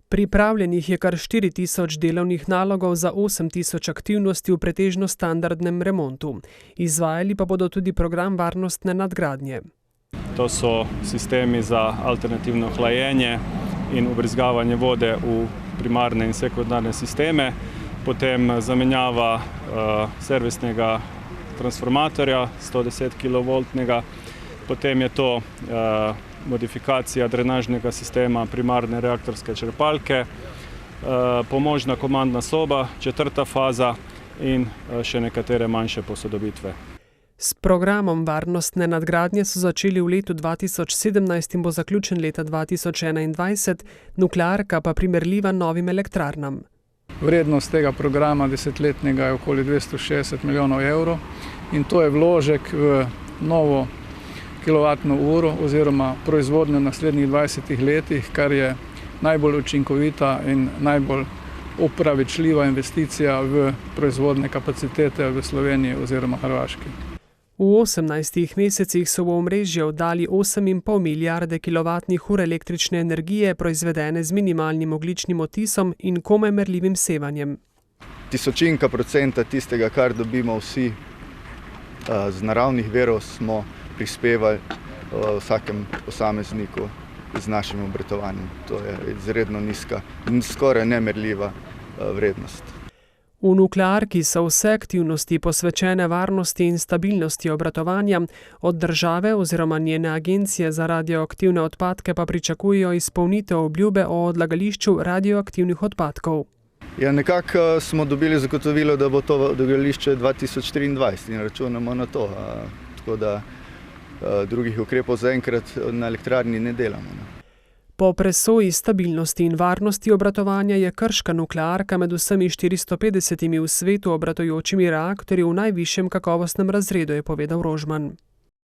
Pripravljenih je kar 4000 delovnih nalogov za 8000 aktivnosti v pretežno standardnem remontu. Izvajali pa bodo tudi program varnostne nadgradnje. To so sistemi za alternativno hlajenje in vbrizgavanje vode v primarne in sekundarne sisteme, potem zamenjava servisnega transformatorja 110 kV, potem je to modifikacija drenažnega sistema primarne reaktorske črpalke, pomožna komandna soba, 4. faza in še nekatere manjše posodobitve. S programom varnostne nadgradnje so začeli v letu 2017 in bo zaključen leta 2021, nuklearka pa primerljiva novim elektrarnam. Vrednost tega programa desetletnega je okoli 260 milijonov evrov in to je vložek v novo kilovatno uro oziroma proizvodnjo v naslednjih 20 letih, kar je najbolj učinkovita in najbolj opravičljiva investicija v proizvodne kapacitete v Sloveniji oziroma Hrvaški. V 18 mesecih so v omrežje oddali 8,5 milijarde kilovatnih ur električne energije, proizvedene z minimalnim ogljičnim odtisom in komaj merljivim sevanjem. Tisočinka procenta tistega, kar dobimo vsi z naravnih virov, smo prispevali vsakem posamezniku z našim obratovanjem. To je izredno nizka in skoraj nemerljiva vrednost. V nuklearki so vse aktivnosti posvečene varnosti in stabilnosti obratovanja, od države oziroma njene agencije za radioaktivne odpadke pa pričakujejo izpolnitev obljube o odlagališču radioaktivnih odpadkov. Ja, nekako smo dobili zagotovilo, da bo to odlagališče 2023 in računamo na to. Tako da drugih ukrepov zaenkrat na elektrarni ne delamo. Po presoji stabilnosti in varnosti obratovanja je krška nuklearka med vsemi 450 v svetu obratujočimi reaktorji v najvišjem kakovostnem razredu, je povedal Rožman.